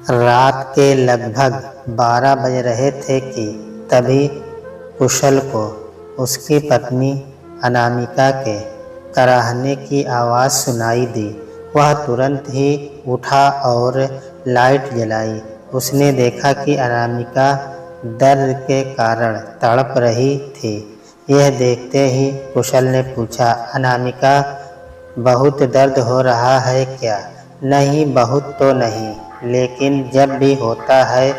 रात के लगभग 12 बज रहे थे कि तभी कुशल को उसकी पत्नी अनामिका के कराहने की आवाज़ सुनाई दी। वह तुरंत ही उठा और लाइट जलाई। उसने देखा कि अनामिका दर्द के कारण तड़प रही थी। यह देखते ही कुशल ने पूछा, अनामिका, बहुत दर्द हो रहा है क्या? नहीं, बहुत तो नहीं, लेकिन जब भी होता है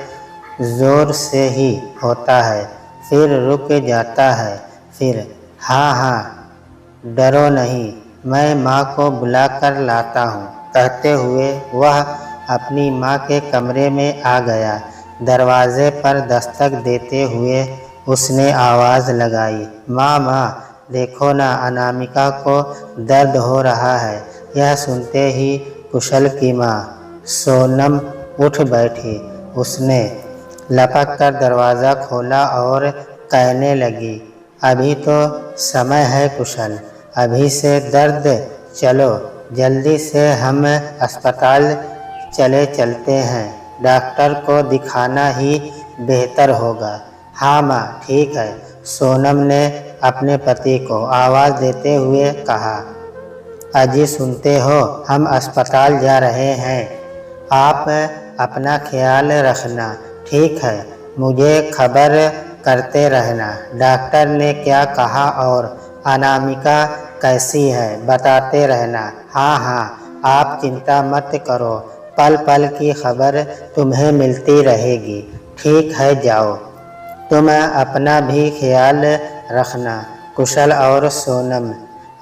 ज़ोर से ही होता है, फिर रुक जाता है, फिर। हाँ हाँ, डरो नहीं, मैं माँ को बुला कर लाता हूँ। कहते हुए वह अपनी माँ के कमरे में आ गया। दरवाजे पर दस्तक देते हुए उसने आवाज़ लगाई, माँ माँ, देखो ना, अनामिका को दर्द हो रहा है। यह सुनते ही कुशल की माँ सोनम उठ बैठी। उसने लपक कर दरवाज़ा खोला और कहने लगी, अभी तो समय है कुशल, अभी से दर्द, चलो जल्दी से हम अस्पताल चलते हैं, डॉक्टर को दिखाना ही बेहतर होगा। हाँ माँ, ठीक है, सोनम ने अपने पति को आवाज़ देते हुए कहा। अजी, सुनते हो, हम अस्पताल जा रहे हैं, आप अपना ख्याल रखना, ठीक है? मुझे खबर करते रहना, डॉक्टर ने क्या कहा और अनामिका कैसी है बताते रहना। हाँ हाँ, आप चिंता मत करो, पल पल की खबर तुम्हें मिलती रहेगी। ठीक है, जाओ, तुम अपना भी ख्याल रखना। कुशल और सोनम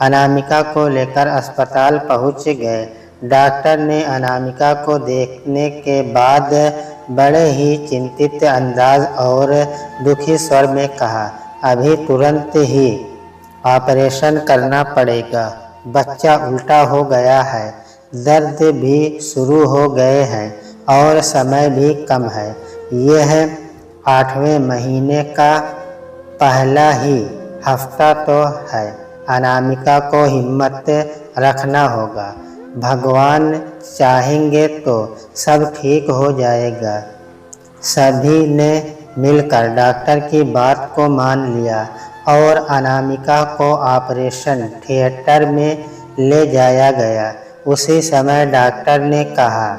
अनामिका को लेकर अस्पताल पहुंच गए। डॉक्टर ने अनामिका को देखने के बाद बड़े ही चिंतित अंदाज और दुखी स्वर में कहा, अभी तुरंत ही ऑपरेशन करना पड़ेगा। बच्चा उल्टा हो गया है, दर्द भी शुरू हो गए हैं और समय भी कम है। यह 8वें महीने का पहला ही हफ्ता तो है। अनामिका को हिम्मत रखना होगा, भगवान चाहेंगे तो सब ठीक हो जाएगा। सभी ने मिलकर डॉक्टर की बात को मान लिया और अनामिका को ऑपरेशन थिएटर में ले जाया गया। उसी समय डॉक्टर ने कहा,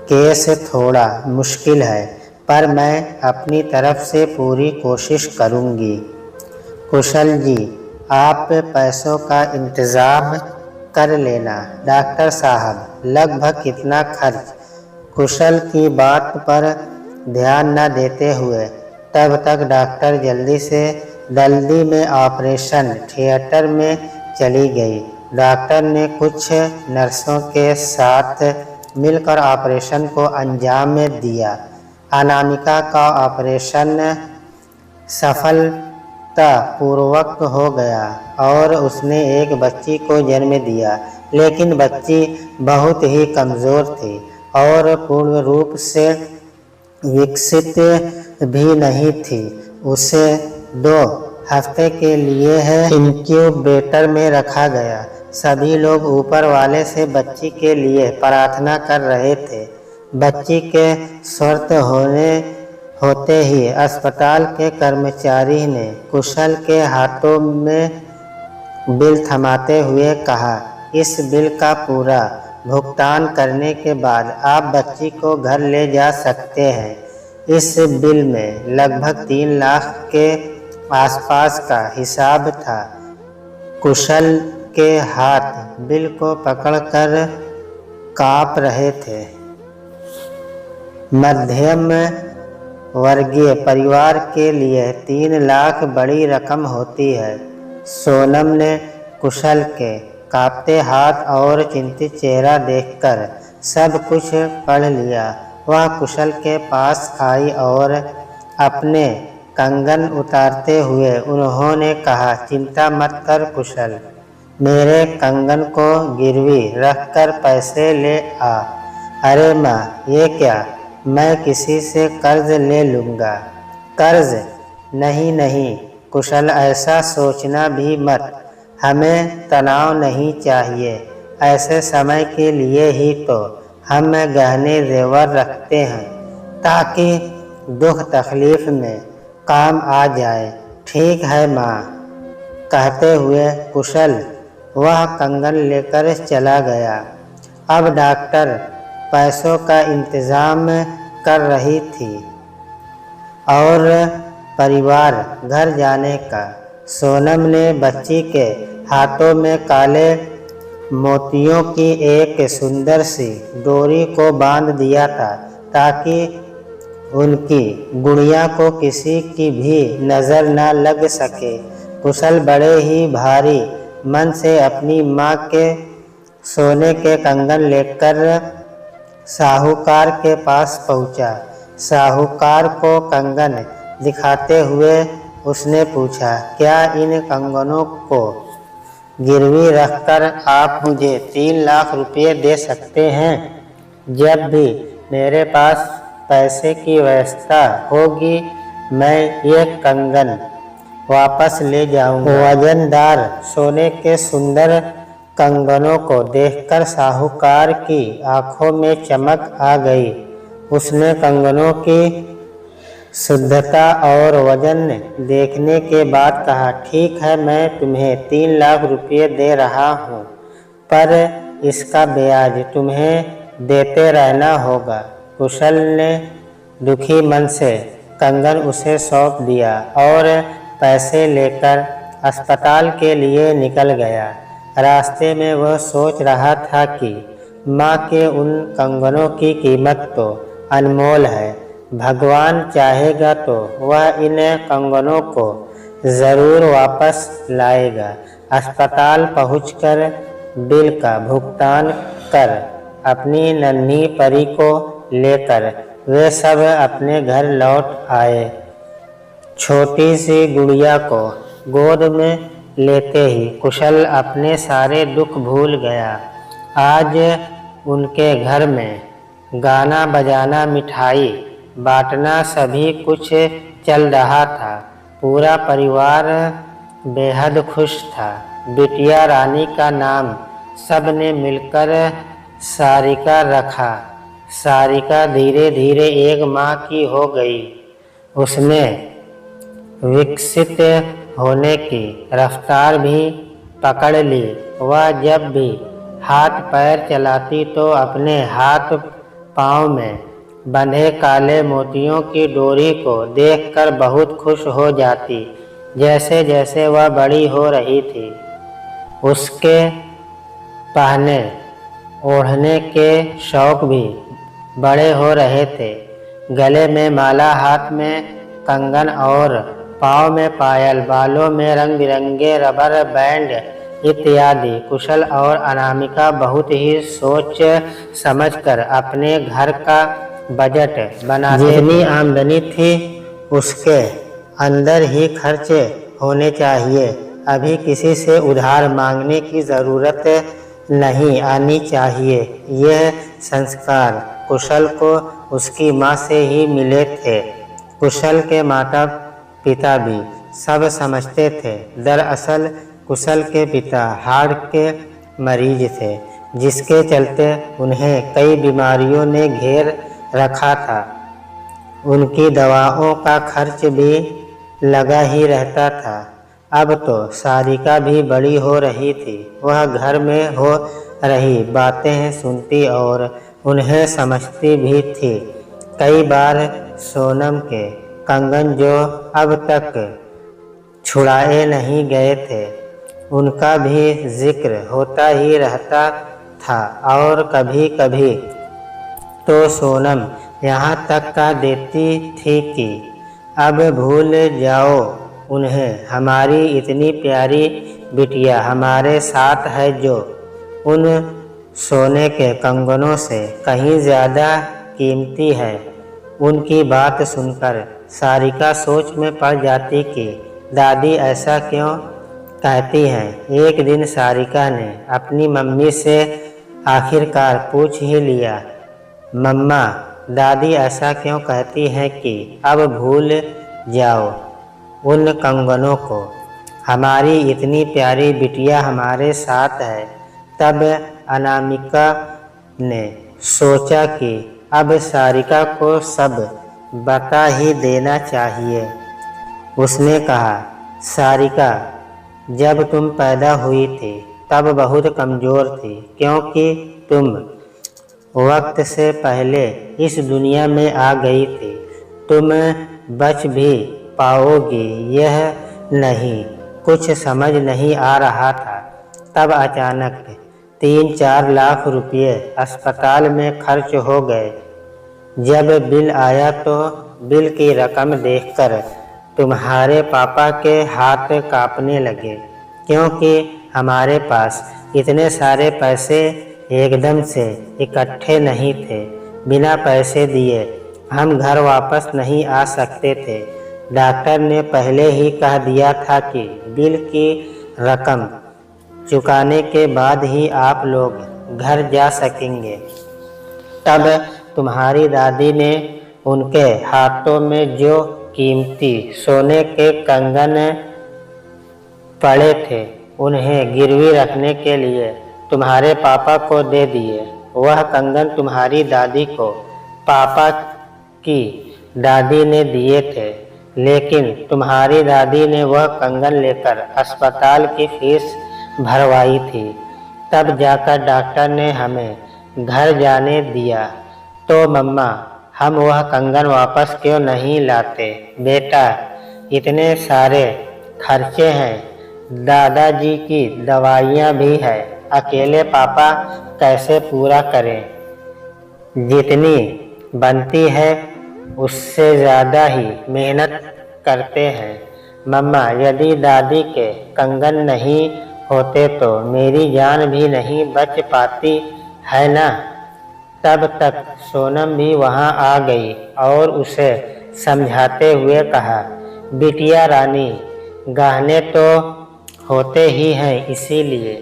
केस थोड़ा मुश्किल है, पर मैं अपनी तरफ से पूरी कोशिश करूंगी। कुशल जी, आप पैसों का इंतज़ाम कर लेना। डॉक्टर साहब, लगभग कितना खर्च? कुशल की बात पर ध्यान न देते हुए तब तक डॉक्टर जल्दी में ऑपरेशन थिएटर में चली गई। डॉक्टर ने कुछ नर्सों के साथ मिलकर ऑपरेशन को अंजाम दिया। अनामिका का ऑपरेशन सफलतापूर्वक हो गया और उसने एक बच्ची को जन्म दिया, लेकिन बच्ची बहुत ही कमज़ोर थी और पूर्ण रूप से विकसित भी नहीं थी। उसे 2 हफ्ते के लिए इंक्यूबेटर में रखा गया। सभी लोग ऊपर वाले से बच्ची के लिए प्रार्थना कर रहे थे। बच्ची के स्वस्थ होते ही अस्पताल के कर्मचारी ने कुशल के हाथों में बिल थमाते हुए कहा, इस बिल का पूरा भुगतान करने के बाद आप बच्ची को घर ले जा सकते हैं। इस बिल में लगभग 3 लाख के आसपास का हिसाब था। कुशल के हाथ बिल को पकड़कर कांप रहे थे। मध्यम वर्गीय परिवार के लिए 3 लाख बड़ी रकम होती है। सोनम ने कुशल के कांपते हाथ और चिंतित चेहरा देखकर सब कुछ पढ़ लिया। वह कुशल के पास आई और अपने कंगन उतारते हुए उन्होंने कहा, चिंता मत कर कुशल, मेरे कंगन को गिरवी रखकर पैसे ले आ। अरे माँ, ये क्या, मैं किसी से कर्ज ले लूँगा। कर्ज? नहीं कुशल, ऐसा सोचना भी मत, हमें तनाव नहीं चाहिए। ऐसे समय के लिए ही तो हम गहने जेवर रखते हैं ताकि दुख तकलीफ में काम आ जाए। ठीक है माँ, कहते हुए कुशल वह कंगन लेकर चला गया। अब डॉक्टर पैसों का इंतज़ाम कर रही थी और परिवार घर जाने का। सोनम ने बच्ची के हाथों में काले मोतियों की एक सुंदर सी डोरी को बांध दिया था ताकि उनकी गुड़िया को किसी की भी नज़र न लग सके। कुशल बड़े ही भारी मन से अपनी माँ के सोने के कंगन लेकर साहूकार के पास पहुँचा। साहूकार को कंगन दिखाते हुए उसने पूछा, क्या इन कंगनों को गिरवी रखकर आप मुझे 3 लाख रुपये दे सकते हैं? जब भी मेरे पास पैसे की व्यवस्था होगी मैं ये कंगन वापस ले जाऊंगा। वजनदार सोने के सुंदर कंगनों को देखकर साहूकार की आंखों में चमक आ गई। उसने कंगनों की शुद्धता और वजन देखने के बाद कहा, ठीक है, मैं तुम्हें 3 लाख रुपये दे रहा हूँ, पर इसका ब्याज तुम्हें देते रहना होगा। कुशल ने दुखी मन से कंगन उसे सौंप दिया और पैसे लेकर अस्पताल के लिए निकल गया। रास्ते में वह सोच रहा था कि माँ के उन कंगनों की कीमत तो अनमोल है। भगवान चाहेगा तो वह इन कंगनों को ज़रूर वापस लाएगा। अस्पताल पहुंचकर बिल का भुगतान कर अपनी नन्ही परी को लेकर वे सब अपने घर लौट आए। छोटी सी गुड़िया को गोद में लेते ही कुशल अपने सारे दुख भूल गया। आज उनके घर में गाना बजाना, मिठाई बांटना सभी कुछ चल रहा था। पूरा परिवार बेहद खुश था। बिटिया रानी का नाम सब ने मिलकर सारिका रखा। सारिका धीरे धीरे एक माँ की हो गई। उसने विकसित होने की रफ्तार भी पकड़ ली। वह जब भी हाथ पैर चलाती तो अपने हाथ पाँव में बंधे काले मोतियों की डोरी को देखकर बहुत खुश हो जाती। जैसे जैसे वह बड़ी हो रही थी उसके पहने ओढ़ने के शौक भी बड़े हो रहे थे। गले में माला, हाथ में कंगन और पाँव में पायल, बालों में रंग बिरंगे रबर बैंड इत्यादि। कुशल और अनामिका बहुत ही सोच समझकर अपने घर का बजट बनाते। जितनी आमदनी थी उसके अंदर ही खर्च होने चाहिए। अभी किसी से उधार मांगने की ज़रूरत नहीं आनी चाहिए। यह संस्कार कुशल को उसकी माँ से ही मिले थे। कुशल के माता पिता भी सब समझते थे। दरअसल कुशल के पिता हार्ट के मरीज थे, जिसके चलते उन्हें कई बीमारियों ने घेर रखा था। उनकी दवाओं का खर्च भी लगा ही रहता था। अब तो सारिका भी बड़ी हो रही थी। वह घर में हो रही बातें सुनती और उन्हें समझती भी थी। कई बार सोनम के कंगन जो अब तक छुड़ाए नहीं गए थे उनका भी जिक्र होता ही रहता था। और कभी कभी तो सोनम यहाँ तक कह देती थी कि अब भूल जाओ उन्हें, हमारी इतनी प्यारी बिटिया हमारे साथ है जो उन सोने के कंगनों से कहीं ज़्यादा कीमती है। उनकी बात सुनकर सारिका सोच में पड़ जाती कि दादी ऐसा क्यों कहती हैं। एक दिन सारिका ने अपनी मम्मी से आखिरकार पूछ ही लिया, मम्मा, दादी ऐसा क्यों कहती हैं कि अब भूल जाओ उन कंगनों को, हमारी इतनी प्यारी बिटिया हमारे साथ है। तब अनामिका ने सोचा कि अब सारिका को सब बता ही देना चाहिए। उसने कहा, सारिका, जब तुम पैदा हुई थी तब बहुत कमज़ोर थी, क्योंकि तुम वक्त से पहले इस दुनिया में आ गई थी। तुम बच भी पाओगी यह नहीं कुछ समझ नहीं आ रहा था। तब अचानक 3-4 लाख रुपये अस्पताल में खर्च हो गए। जब बिल आया तो बिल की रकम देखकर तुम्हारे पापा के हाथ कांपने लगे, क्योंकि हमारे पास इतने सारे पैसे एकदम से इकट्ठे नहीं थे। बिना पैसे दिए हम घर वापस नहीं आ सकते थे। डॉक्टर ने पहले ही कह दिया था कि बिल की रकम चुकाने के बाद ही आप लोग घर जा सकेंगे। तब तुम्हारी दादी ने उनके हाथों में जो कीमती सोने के कंगन पड़े थे उन्हें गिरवी रखने के लिए तुम्हारे पापा को दे दिए। वह कंगन तुम्हारी दादी को पापा की दादी ने दिए थे, लेकिन तुम्हारी दादी ने वह कंगन लेकर अस्पताल की फीस भरवाई थी। तब जाकर डॉक्टर ने हमें घर जाने दिया। तो मम्मा, हम वह कंगन वापस क्यों नहीं लाते? बेटा, इतने सारे खर्चे हैं, दादाजी की दवाइयाँ भी है, अकेले पापा कैसे पूरा करें? जितनी बनती है उससे ज़्यादा ही मेहनत करते हैं। मम्मा, यदि दादी के कंगन नहीं होते तो मेरी जान भी नहीं बच पाती है ना? तब तक सोनम भी वहाँ आ गई और उसे समझाते हुए कहा, बिटिया रानी, गहने तो होते ही हैं इसीलिए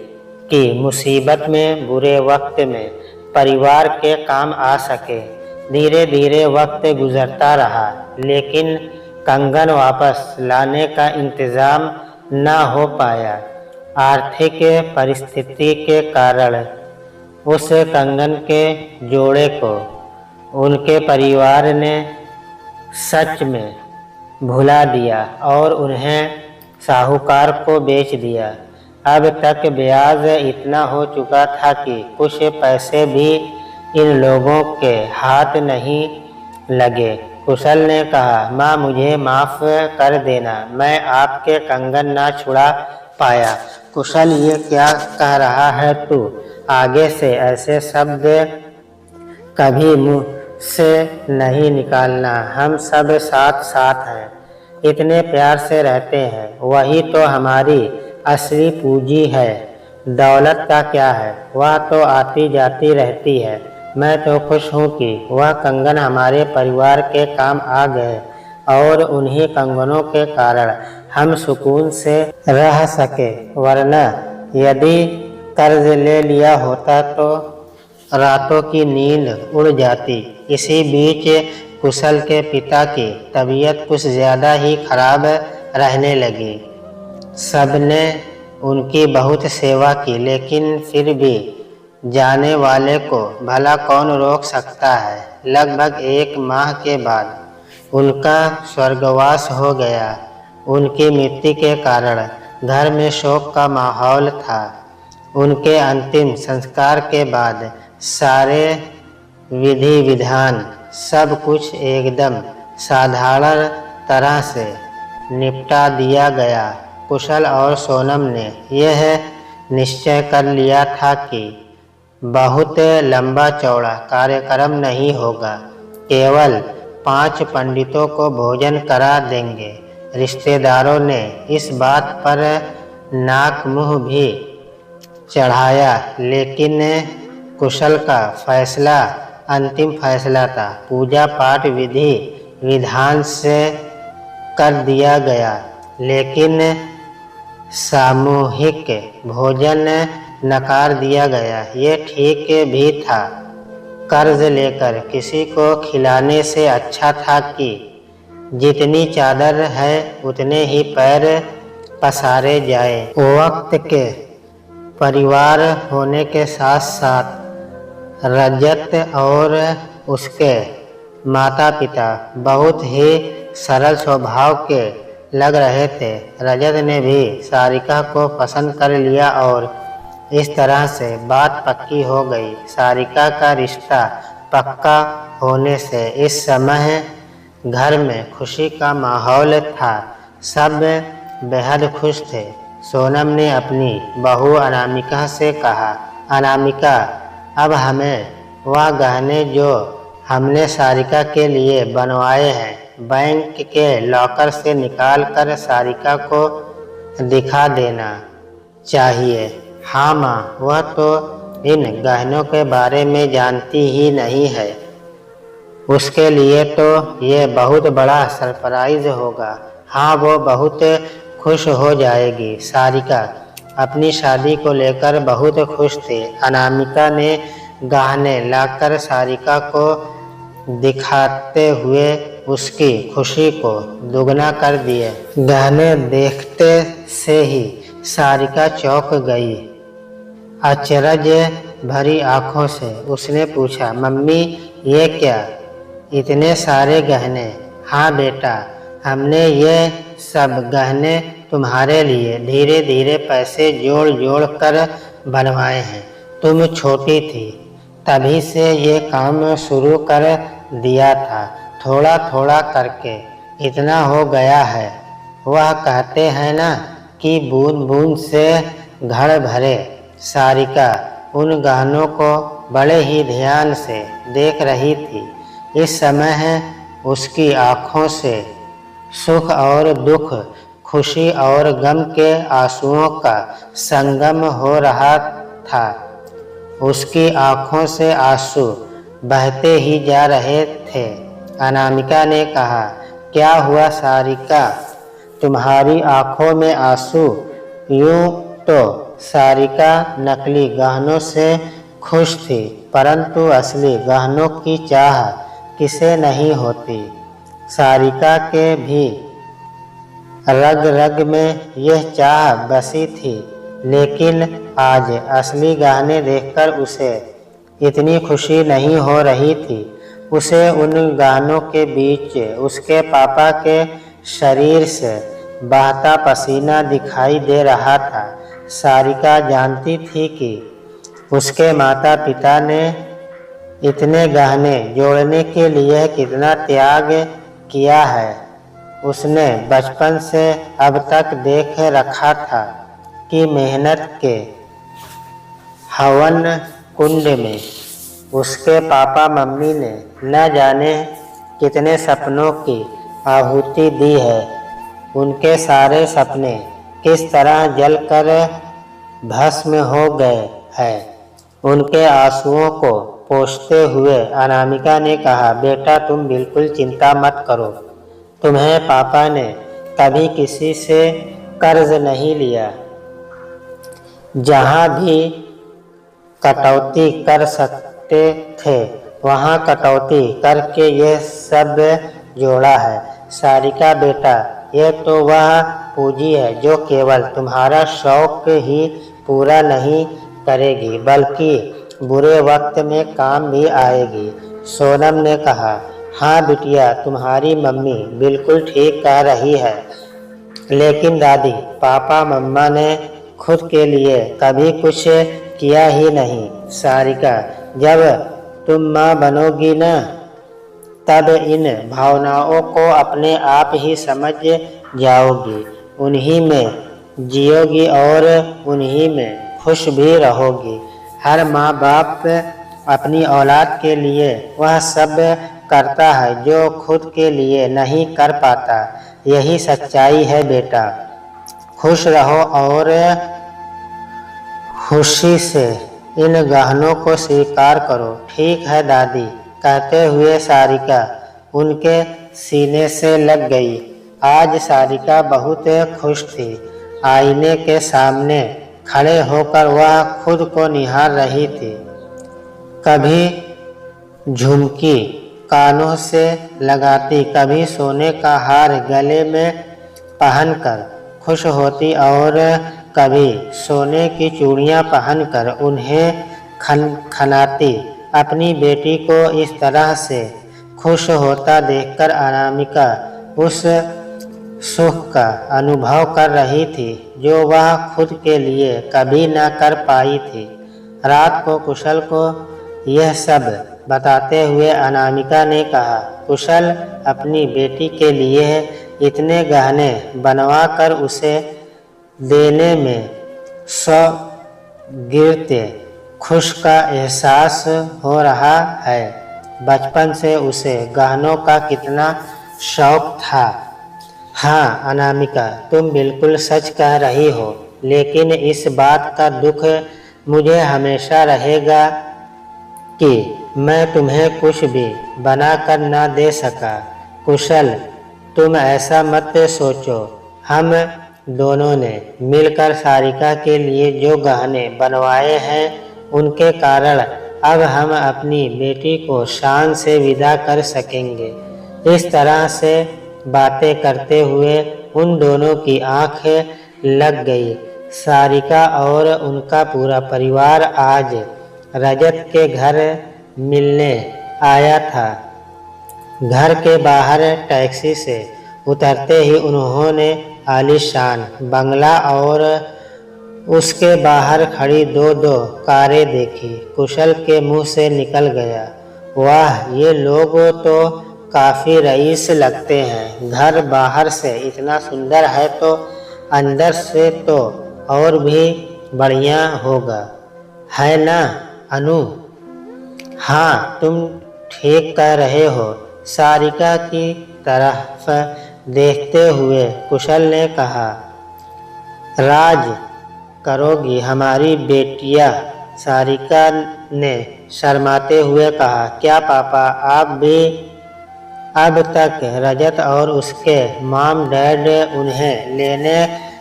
कि मुसीबत में, बुरे वक्त में परिवार के काम आ सके। धीरे धीरे वक्त गुजरता रहा, लेकिन कंगन वापस लाने का इंतज़ाम न हो पाया। आर्थिक परिस्थिति के कारण उस कंगन के जोड़े को उनके परिवार ने सच में भुला दिया और उन्हें साहूकार को बेच दिया। अब तक ब्याज इतना हो चुका था कि कुछ पैसे भी इन लोगों के हाथ नहीं लगे। कुशल ने कहा, माँ, मुझे माफ़ कर देना, मैं आपके कंगन ना छुड़ा पाया। कुशल, ये क्या कह रहा है तू? आगे से ऐसे शब्द कभी मुँह से नहीं निकालना। हम सब साथ साथ हैं, इतने प्यार से रहते हैं, वही तो हमारी असली पूंजी है। दौलत का क्या है, वह तो आती जाती रहती है। मैं तो खुश हूँ कि वह कंगन हमारे परिवार के काम आ गए और उन्हीं कंगनों के कारण हम सुकून से रह सके, वरना यदि कर्ज ले लिया होता तो रातों की नींद उड़ जाती। इसी बीच कुशल के पिता की तबीयत कुछ ज़्यादा ही खराब रहने लगी। सबने उनकी बहुत सेवा की, लेकिन फिर भी जाने वाले को भला कौन रोक सकता है। लगभग 1 माह के बाद उनका स्वर्गवास हो गया। उनकी मृत्यु के कारण घर में शोक का माहौल था। उनके अंतिम संस्कार के बाद सारे विधि विधान सब कुछ एकदम साधारण तरह से निपटा दिया गया। कुशल और सोनम ने यह निश्चय कर लिया था कि बहुत लंबा चौड़ा कार्यक्रम नहीं होगा, केवल 5 पंडितों को भोजन करा देंगे। रिश्तेदारों ने इस बात पर नाक मुँह भी चढ़ाया, लेकिन कुशल का फैसला अंतिम फैसला था। पूजा पाठ विधि विधान से कर दिया गया, लेकिन सामूहिक भोजन नकार दिया गया। ये ठीक भी था। कर्ज लेकर किसी को खिलाने से अच्छा था कि जितनी चादर है उतने ही पैर पसारे जाए। वक्त के परिवार होने के साथ साथ रजत और उसके माता पिता बहुत ही सरल स्वभाव के लग रहे थे। रजत ने भी सारिका को पसंद कर लिया और इस तरह से बात पक्की हो गई। सारिका का रिश्ता पक्का होने से इस समय घर में खुशी का माहौल था। सब बेहद खुश थे। सोनम ने अपनी बहू अनामिका से कहा, अनामिका, अब हमें वह गहने जो हमने सारिका के लिए बनवाए हैं बैंक के लॉकर से निकाल कर सारिका को दिखा देना चाहिए। हाँ माँ, वह तो इन गहनों के बारे में जानती ही नहीं है। उसके लिए तो ये बहुत बड़ा सरप्राइज होगा। हाँ, वो बहुत खुश हो जाएगी। सारिका अपनी शादी को लेकर बहुत खुश थी। अनामिका ने गहने लाकर सारिका को दिखाते हुए उसकी खुशी को दुगना कर दिए। गहने देखते से ही सारिका चौंक गई। अचरज भरी आंखों से उसने पूछा, मम्मी, ये क्या, इतने सारे गहने? हाँ बेटा, हमने ये सब गहने तुम्हारे लिए धीरे धीरे पैसे जोड़ जोड़ कर बनवाए हैं। तुम छोटी थी तभी से ये काम शुरू कर दिया था। थोड़ा थोड़ा करके इतना हो गया है। वह कहते हैं ना कि बूंद बूंद से घड़ भरे। सारिका उन गहनों को बड़े ही ध्यान से देख रही थी। इस समय उसकी आँखों से सुख और दुख, खुशी और गम के आंसुओं का संगम हो रहा था। उसकी आँखों से आंसू बहते ही जा रहे थे। अनामिका ने कहा, क्या हुआ सारिका, तुम्हारी आँखों में आंसू? यूँ तो सारिका नकली गहनों से खुश थी, परंतु असली गहनों की चाह किसे नहीं होती। सारिका के भी रग रग में यह चाह बसी थी, लेकिन आज असली गहने देखकर उसे इतनी खुशी नहीं हो रही थी। उसे उन गहनों के बीच उसके पापा के शरीर से बहता पसीना दिखाई दे रहा था। सारिका जानती थी कि उसके माता पिता ने इतने गहने जोड़ने के लिए कितना त्याग किया है। उसने बचपन से अब तक देख रखा था कि मेहनत के हवन कुंड में उसके पापा मम्मी ने न जाने कितने सपनों की आहुति दी है। उनके सारे सपने किस तरह जलकर भस्म हो गए हैं। उनके आंसुओं को पोंछते हुए अनामिका ने कहा, बेटा तुम बिल्कुल चिंता मत करो। तुम्हें पापा ने कभी किसी से कर्ज नहीं लिया। जहाँ भी कटौती कर सकते थे वहाँ कटौती करके ये सब जोड़ा है। सारिका बेटा, ये तो वह पूंजी है जो केवल तुम्हारा शौक ही पूरा नहीं करेगी, बल्कि बुरे वक्त में काम भी आएगी। सोनम ने कहा, हाँ बिटिया, तुम्हारी मम्मी बिल्कुल ठीक कह रही है। लेकिन दादी, पापा मम्मा ने खुद के लिए कभी कुछ किया ही नहीं। सारिका, जब तुम माँ बनोगी ना, तब इन भावनाओं को अपने आप ही समझ जाओगी, उन्हीं में जियोगी और उन्हीं में खुश भी रहोगी। हर माँ बाप अपनी औलाद के लिए वह सब करता है जो खुद के लिए नहीं कर पाता। यही सच्चाई है बेटा। खुश रहो और खुशी से इन गहनों को स्वीकार करो। ठीक है दादी, कहते हुए सारिका उनके सीने से लग गई। आज सारिका बहुत खुश थी। आईने के सामने खड़े होकर वह खुद को निहार रही थी। कभी झुमकी कानों से लगाती, कभी सोने का हार गले में पहनकर खुश होती और कभी सोने की चूड़ियां पहनकर उन्हें खनाती। अपनी बेटी को इस तरह से खुश होता देखकर अनामिका उस सुख का अनुभव कर रही थी जो वह खुद के लिए कभी न कर पाई थी। रात को कुशल को यह सब बताते हुए अनामिका ने कहा, कुशल अपनी बेटी के लिए इतने गहने बनवा कर उसे देने में स्वगिरते खुश का एहसास हो रहा है। बचपन से उसे गहनों का कितना शौक था। हाँ अनामिका, तुम बिल्कुल सच कह रही हो, लेकिन इस बात का दुख मुझे हमेशा रहेगा कि मैं तुम्हें कुछ भी बनाकर ना दे सका। कुशल, तुम ऐसा मत सोचो। हम दोनों ने मिलकर सारिका के लिए जो गहने बनवाए हैं उनके कारण अब हम अपनी बेटी को शान से विदा कर सकेंगे। इस तरह से बातें करते हुए उन दोनों की आंख लग गई। सारिका और उनका पूरा परिवार आज रजत के घर मिलने आया था। घर के बाहर टैक्सी से उतरते ही उन्होंने आलीशान बंगला और उसके बाहर खड़ी दो कारें देखी। कुशल के मुंह से निकल गया, वाह, ये लोग तो काफी रईस लगते हैं। घर बाहर से इतना सुंदर है तो अंदर से तो और भी बढ़िया होगा, है ना अनु? हाँ, तुम ठीक कह रहे हो। सारिका की तरफ देखते हुए कुशल ने कहा, राज करोगी हमारी बेटिया? सारिका ने शर्माते हुए कहा, क्या पापा, आप भी? अब तक रजत और उसके मॉम डैड उन्हें लेने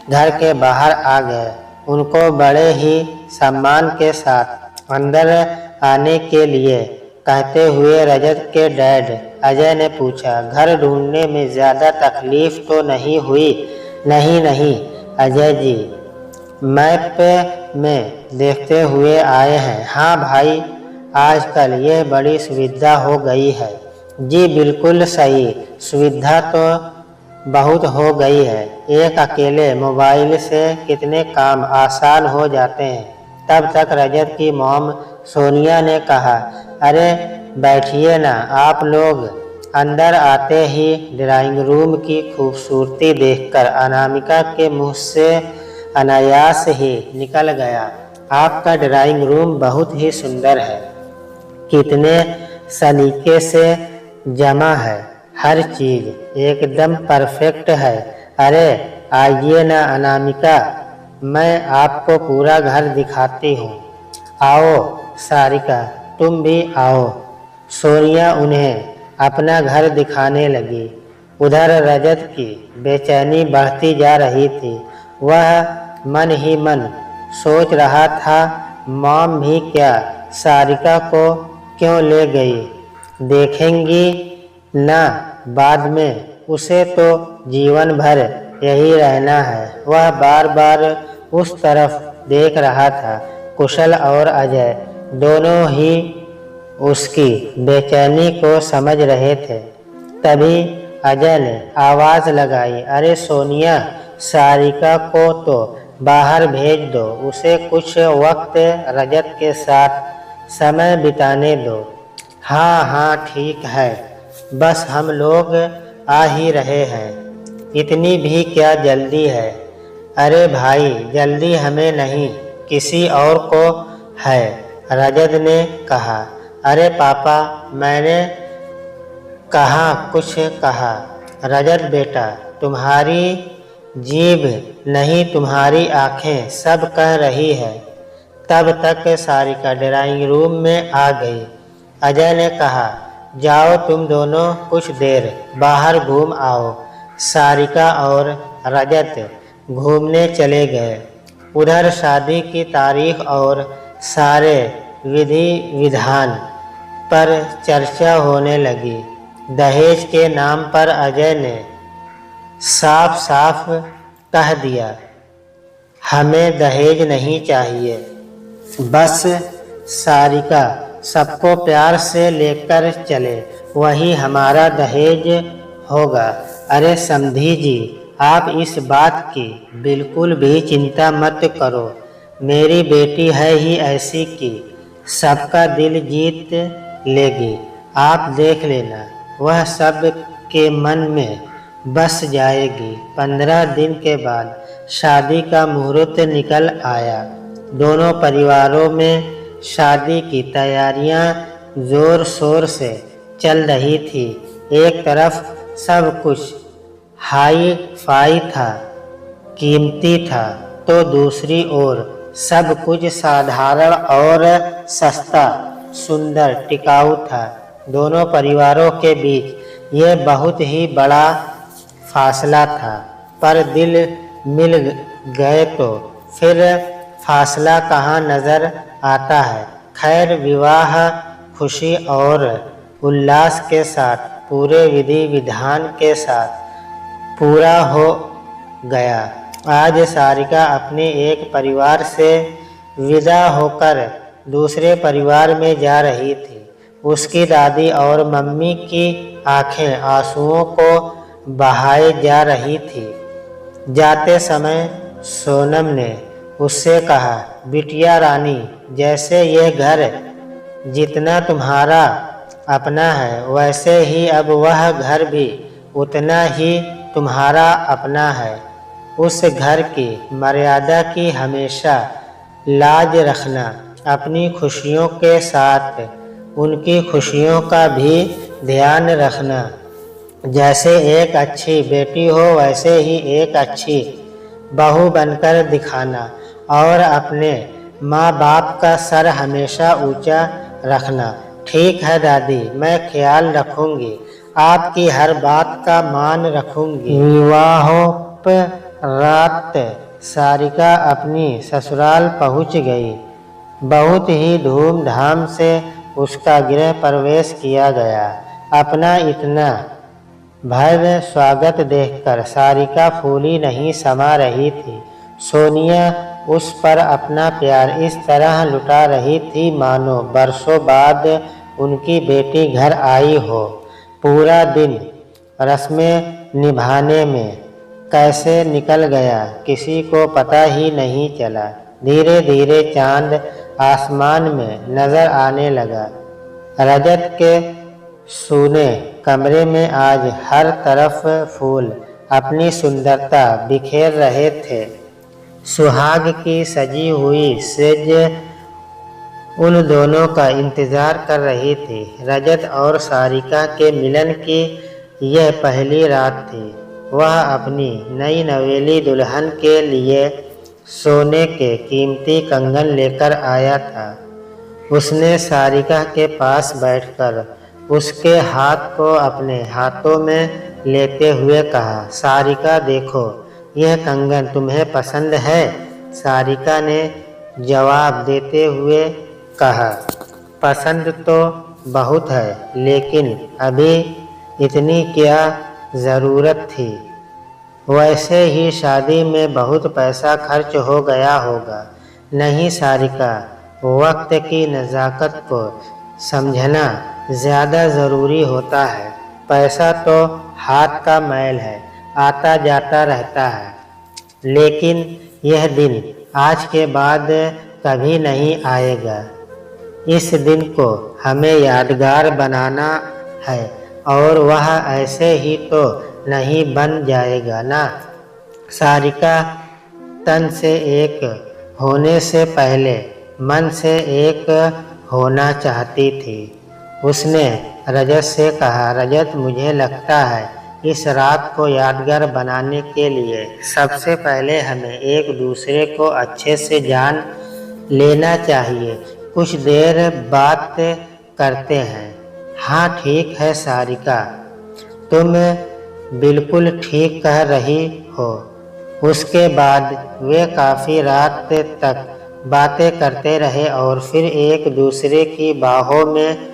घर के बाहर आ गए। उनको बड़े ही सम्मान के साथ अंदर आने के लिए कहते हुए रजत के डैड अजय ने पूछा, घर ढूंढने में ज़्यादा तकलीफ तो नहीं हुई? नहीं अजय जी, मैप में देखते हुए आए हैं। हाँ भाई, आजकल यह बड़ी सुविधा हो गई है। जी बिल्कुल सही, सुविधा तो बहुत हो गई है। एक अकेले मोबाइल से कितने काम आसान हो जाते हैं। तब तक रजत की मॉम सोनिया ने कहा, अरे बैठिए ना आप लोग। अंदर आते ही ड्राइंग रूम की खूबसूरती देखकर अनामिका के मुंह से अनायास ही निकल गया, आपका ड्राइंग रूम बहुत ही सुंदर है। कितने सलीके से जमा है, हर चीज एकदम परफेक्ट है। अरे आइए ना अनामिका, मैं आपको पूरा घर दिखाती हूँ। आओ सारिका, तुम भी आओ। सोनिया उन्हें अपना घर दिखाने लगी। उधर रजत की बेचैनी बढ़ती जा रही थी। वह मन ही मन सोच रहा था, मॉम भी क्या सारिका को क्यों ले गई? देखेंगी ना बाद में, उसे तो जीवन भर यही रहना है। वह बार बार उस तरफ देख रहा था। कुशल और अजय दोनों ही उसकी बेचैनी को समझ रहे थे। तभी अजय ने आवाज लगाई, अरे सोनिया, सारिका को तो बाहर भेज दो, उसे कुछ वक्त रजत के साथ समय बिताने दो। हाँ ठीक है, बस हम लोग आ ही रहे हैं, इतनी भी क्या जल्दी है? अरे भाई, जल्दी हमें नहीं, किसी और को है, रजत ने कहा। अरे पापा, मैंने कहाँ कुछ कहा? रजत बेटा, तुम्हारी जीभ नहीं, तुम्हारी आंखें सब कह रही है। तब तक सारिका ड्राइंग रूम में आ गई। अजय ने कहा, जाओ तुम दोनों कुछ देर बाहर घूम आओ। सारिका और रजत घूमने चले गए। उधर शादी की तारीख और सारे विधि विधान पर चर्चा होने लगी। दहेज के नाम पर अजय ने साफ साफ कह दिया, हमें दहेज नहीं चाहिए, बस सारिका सबको प्यार से लेकर चले, वही हमारा दहेज होगा। अरे समधी जी, आप इस बात की बिल्कुल भी चिंता मत करो। मेरी बेटी है ही ऐसी कि सबका दिल जीत लेगी। आप देख लेना, वह सब के मन में बस जाएगी। 15 दिन के बाद शादी का मुहूर्त निकल आया। दोनों परिवारों में शादी की तैयारियां जोर शोर से चल रही थी। एक तरफ सब कुछ हाई फाई था, कीमती था, तो दूसरी ओर सब कुछ साधारण और सस्ता, सुंदर, टिकाऊ था। दोनों परिवारों के बीच ये बहुत ही बड़ा फासला था, पर दिल मिल गए तो फिर फासला कहाँ नजर आता है। खैर, विवाह खुशी और उल्लास के साथ, पूरे विधि विधान के साथ पूरा हो गया। आज सारिका अपने एक परिवार से विदा होकर दूसरे परिवार में जा रही थी। उसकी दादी और मम्मी की आंखें आंसुओं को बहाए जा रही थी। जाते समय सोनम ने उससे कहा, बिटिया रानी, जैसे यह घर जितना तुम्हारा अपना है, वैसे ही अब वह घर भी उतना ही तुम्हारा अपना है। उस घर की मर्यादा की हमेशा लाज रखना। अपनी खुशियों के साथ उनकी खुशियों का भी ध्यान रखना। जैसे एक अच्छी बेटी हो, वैसे ही एक अच्छी बहू बनकर दिखाना और अपने माँ बाप का सर हमेशा ऊंचा रखना। ठीक है दादी, मैं ख्याल रखूंगी, आपकी हर बात का मान रखूंगी। विवाहोपरांत सारिका अपनी ससुराल पहुंच गई। बहुत ही धूमधाम से उसका गृह प्रवेश किया गया। अपना इतना भव्य स्वागत देखकर सारिका फूली नहीं समा रही थी। सोनिया उस पर अपना प्यार इस तरह लुटा रही थी मानो बरसों बाद उनकी बेटी घर आई हो। पूरा दिन रस्में निभाने में कैसे निकल गया, किसी को पता ही नहीं चला। धीरे धीरे चांद आसमान में नजर आने लगा। रजत के सूने कमरे में आज हर तरफ फूल अपनी सुंदरता बिखेर रहे थे। सुहाग की सजी हुई सेज उन दोनों का इंतजार कर रही थी। रजत और सारिका के मिलन की यह पहली रात थी। वह अपनी नई नवेली दुल्हन के लिए सोने के कीमती कंगन लेकर आया था। उसने सारिका के पास बैठकर उसके हाथ को अपने हाथों में लेते हुए कहा, सारिका देखो, यह कंगन तुम्हें पसंद है? सारिका ने जवाब देते हुए कहा, पसंद तो बहुत है, लेकिन अभी इतनी क्या ज़रूरत थी? वैसे ही शादी में बहुत पैसा खर्च हो गया होगा। नहीं सारिका, वक्त की नज़ाकत को समझना ज़्यादा ज़रूरी होता है। पैसा तो हाथ का मैल है, आता जाता रहता है, लेकिन यह दिन आज के बाद कभी नहीं आएगा। इस दिन को हमें यादगार बनाना है, और वह ऐसे ही तो नहीं बन जाएगा ना। सारिका तन से एक होने से पहले मन से एक होना चाहती थी। उसने रजत से कहा, रजत, मुझे लगता है इस रात को यादगार बनाने के लिए सबसे पहले हमें एक दूसरे को अच्छे से जान लेना चाहिए। कुछ देर बात करते हैं। हाँ ठीक है सारिका, तुम बिल्कुल ठीक कह रही हो। उसके बाद वे काफ़ी रात तक बातें करते रहे और फिर एक दूसरे की बाहों में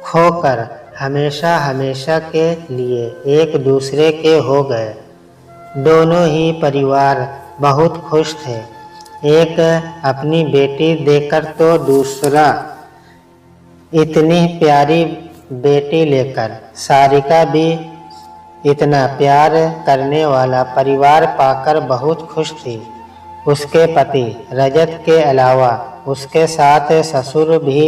खोकर हमेशा हमेशा के लिए एक दूसरे के हो गए। दोनों ही परिवार बहुत खुश थे। एक अपनी बेटी देकर तो दूसरा इतनी प्यारी बेटी लेकर सारिका भी इतना प्यार करने वाला परिवार पाकर बहुत खुश थी। उसके पति रजत के अलावा उसके साथ ससुर भी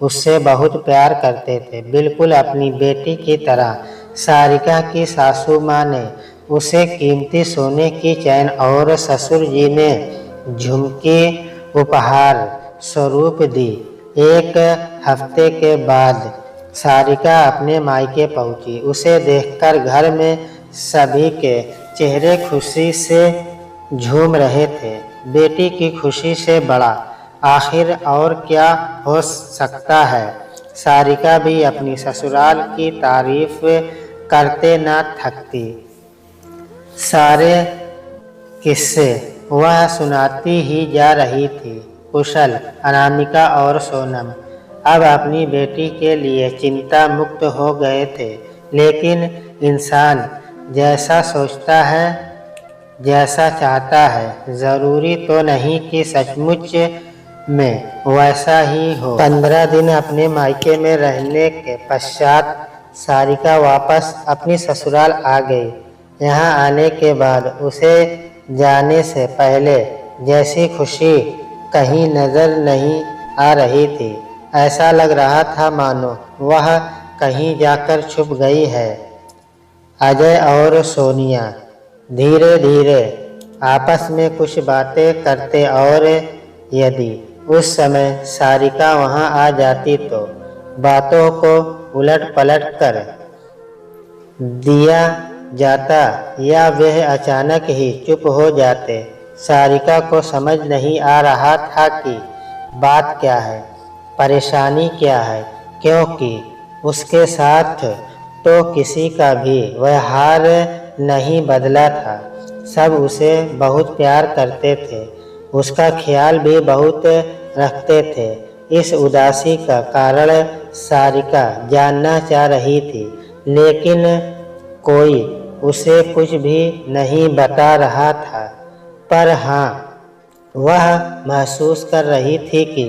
उससे बहुत प्यार करते थे, बिल्कुल अपनी बेटी की तरह। सारिका की सासू माँ ने उसे कीमती सोने की चैन और ससुर जी ने झुमकी उपहार स्वरूप दी। एक हफ्ते के बाद सारिका अपने मायके पहुंची। उसे देखकर घर में सभी के चेहरे खुशी से झूम रहे थे। बेटी की खुशी से बड़ा आखिर और क्या हो सकता है। सारिका भी अपनी ससुराल की तारीफ करते न थकती। सारे किस्से वह सुनाती ही जा रही थी। कुशल, अनामिका और सोनम अब अपनी बेटी के लिए चिंता मुक्त हो गए थे। लेकिन इंसान जैसा सोचता है, जैसा चाहता है, जरूरी तो नहीं कि सचमुच में वैसा ही हो। 15 दिन अपने मायके में रहने के पश्चात सारिका वापस अपनी ससुराल आ गई। यहाँ आने के बाद उसे जाने से पहले जैसी खुशी कहीं नजर नहीं आ रही थी। ऐसा लग रहा था मानो वह कहीं जाकर छुप गई है। अजय और सोनिया धीरे धीरे आपस में कुछ बातें करते और यदि उस समय सारिका वहां आ जाती तो बातों को उलट पलट कर दिया जाता या वह अचानक ही चुप हो जाते। सारिका को समझ नहीं आ रहा था कि बात क्या है, परेशानी क्या है, क्योंकि उसके साथ तो किसी का भी व्यवहार नहीं बदला था। सब उसे बहुत प्यार करते थे, उसका ख्याल भी बहुत रखते थे। इस उदासी का कारण सारिका जानना चाह रही थी, लेकिन कोई उसे कुछ भी नहीं बता रहा था। पर हाँ, वह महसूस कर रही थी कि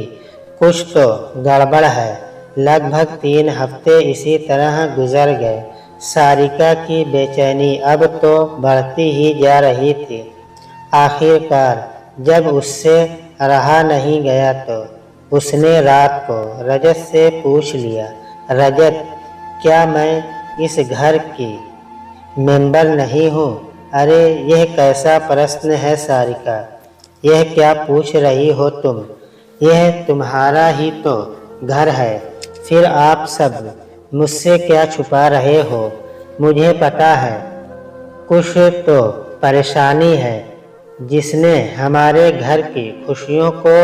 कुछ तो गड़बड़ है। लगभग 3 हफ्ते इसी तरह गुजर गए। सारिका की बेचैनी अब तो बढ़ती ही जा रही थी। आखिरकार जब उससे रहा नहीं गया तो उसने रात को रजत से पूछ लिया, रजत, क्या मैं इस घर की मेंबर नहीं हूँ? अरे यह कैसा प्रश्न है सारिका, यह क्या पूछ रही हो तुम? यह तुम्हारा ही तो घर है, फिर आप सब मुझसे क्या छुपा रहे हो? मुझे पता है कुछ तो परेशानी है जिसने हमारे घर की खुशियों को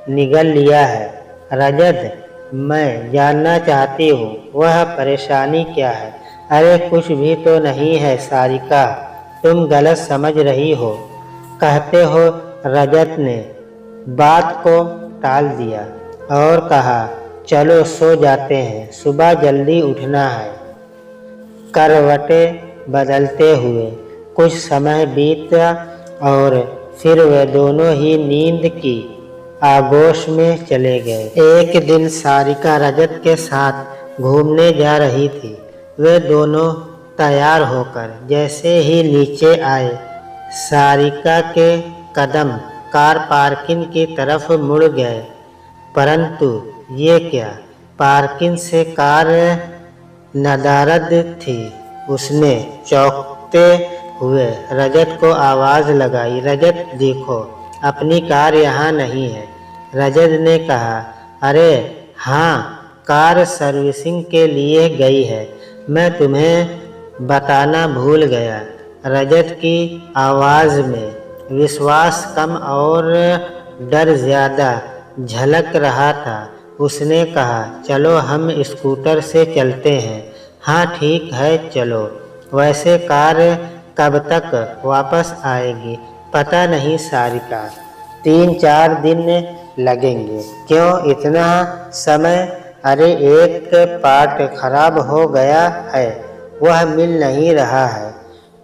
निगल लिया है। रजत, मैं जानना चाहती हूँ वह परेशानी क्या है। अरे कुछ भी तो नहीं है सारिका, तुम गलत समझ रही हो, कहते हो। रजत ने बात को टाल दिया और कहा, चलो सो जाते हैं, सुबह जल्दी उठना है। करवटें बदलते हुए कुछ समय बीता और फिर वे दोनों ही नींद की आगोश में चले गए। एक दिन सारिका रजत के साथ घूमने जा रही थी। वे दोनों तैयार होकर जैसे ही नीचे आए, सारिका के कदम कार पार्किंग की तरफ मुड़ गए। परंतु ये क्या, पार्किंग से कार नदारद थी। उसने चौंकते हुए रजत को आवाज़ लगाई, रजत देखो, अपनी कार यहाँ नहीं है। रजत ने कहा, अरे हाँ, कार सर्विसिंग के लिए गई है, मैं तुम्हें बताना भूल गया। रजत की आवाज़ में विश्वास कम और डर ज़्यादा झलक रहा था। उसने कहा, चलो हम स्कूटर से चलते हैं। हाँ ठीक है, चलो। वैसे कार कब तक वापस आएगी? पता नहीं सारिका, 3-4 दिन लगेंगे। क्यों इतना समय? अरे एक पार्ट खराब हो गया है, वह मिल नहीं रहा है।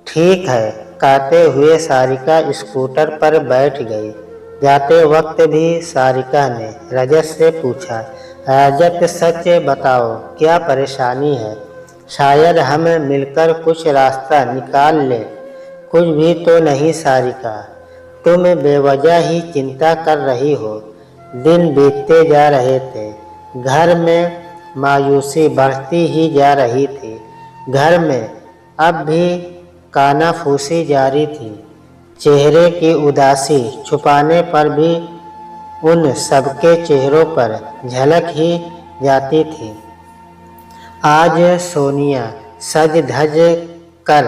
ठीक है, कहते हुए सारिका स्कूटर पर बैठ गई। जाते वक्त भी सारिका ने रजत से पूछा, रजत सच बताओ क्या परेशानी है, शायद हम मिलकर कुछ रास्ता निकाल लें। कुछ भी तो नहीं सारिका, तुम बेवजह ही चिंता कर रही हो। दिन बीतते जा रहे थे, घर में मायूसी बढ़ती ही जा रही थी। घर में अब भी कानाफूसी जारी थी। चेहरे की उदासी छुपाने पर भी उन सबके चेहरों पर झलक ही जाती थी। आज सोनिया सज धज कर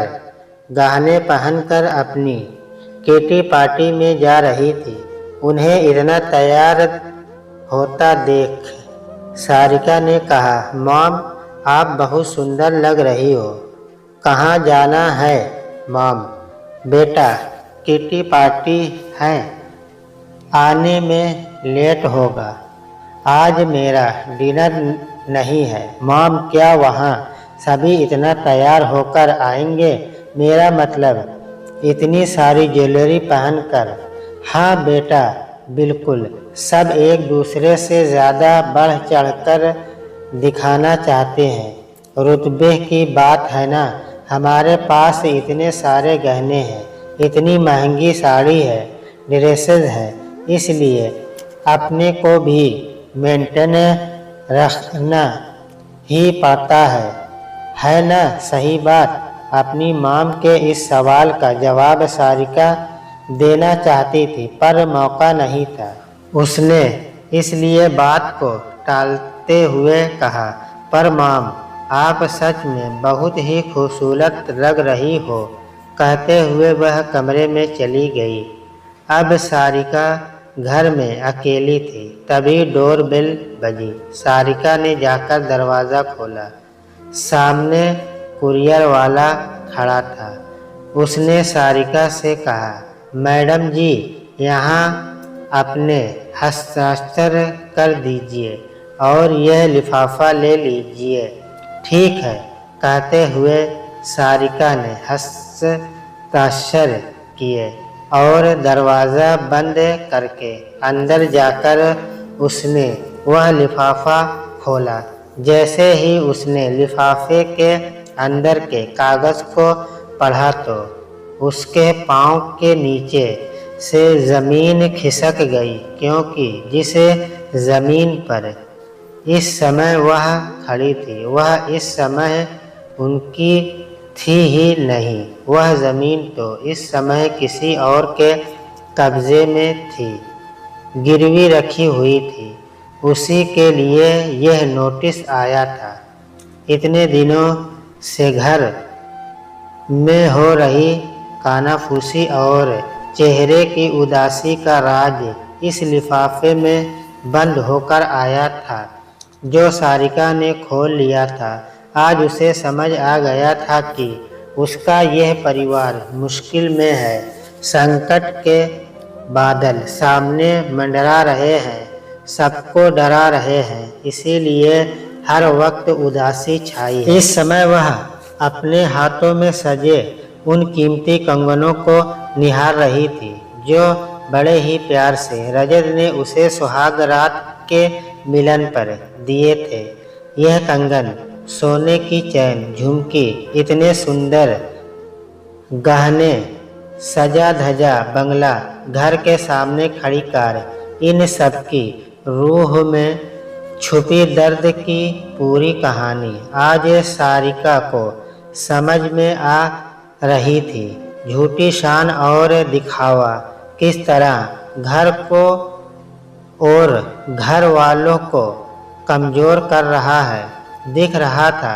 गहने पहनकर अपनी किटी पार्टी में जा रही थी। उन्हें इतना तैयार होता देख सारिका ने कहा, मॉम आप बहुत सुंदर लग रही हो। कहाँ जाना है मॉम? बेटा किटी पार्टी है, आने में लेट होगा। आज मेरा डिनर नहीं है मॉम। क्या वहाँ सभी इतना तैयार होकर आएंगे? मेरा मतलब इतनी सारी ज्वेलरी पहनकर। हाँ बेटा बिल्कुल, सब एक दूसरे से ज़्यादा बढ़ चढ़कर दिखाना चाहते हैं। रुतबे की बात है ना, हमारे पास इतने सारे गहने हैं, इतनी महंगी साड़ी है, ड्रेसेस है, इसलिए अपने को भी मेंटेन रखना ही पड़ता है ना? सही बात। अपनी माम के इस सवाल का जवाब सारिका देना चाहती थी पर मौका नहीं था। उसने इसलिए बात को टालते हुए कहा, पर माम आप सच में बहुत ही खूबसूरत लग रही हो। कहते हुए वह कमरे में चली गई। अब सारिका घर में अकेली थी। तभी डोरबेल बजी। सारिका ने जाकर दरवाज़ा खोला। सामने कुरियर वाला खड़ा था। उसने सारिका से कहा, मैडम जी यहाँ अपने हस्ताक्षर कर दीजिए और यह लिफाफा ले लीजिए। ठीक है, कहते हुए सारिका ने हस्ताक्षर किए और दरवाज़ा बंद करके अंदर जाकर उसने वह लिफाफा खोला। जैसे ही उसने लिफाफे के अंदर के कागज़ को पढ़ा तो उसके पाँव के नीचे से ज़मीन खिसक गई, क्योंकि जिस ज़मीन पर इस समय वह खड़ी थी वह इस समय उनकी थी ही नहीं। वह ज़मीन तो इस समय किसी और के कब्ज़े में थी, गिरवी रखी हुई थी। उसी के लिए यह नोटिस आया था। इतने दिनों से घर में हो रही कानाफूसी और चेहरे की उदासी का राज इस लिफाफे में बंद होकर आया था, जो सारिका ने खोल लिया था। आज उसे समझ आ गया था कि उसका यह परिवार मुश्किल में है। संकट के बादल सामने मंडरा रहे हैं, सबको डरा रहे हैं, इसीलिए हर वक्त उदासी छाई है। इस समय वह अपने हाथों में सजे उन कीमती कंगनों को निहार रही थी जो बड़े ही प्यार से रजत ने उसे सुहाग रात के मिलन पर दिए थे। यह कंगन, सोने की चैन, झुमकी, इतने सुंदर गहने, सजा धजा बंगला, घर के सामने खड़ी कार, इन सब की रूह में छुपी दर्द की पूरी कहानी आज सारिका को समझ में आ रही थी। झूठी शान और दिखावा किस तरह घर को और घर वालों को कमज़ोर कर रहा है। दिख रहा था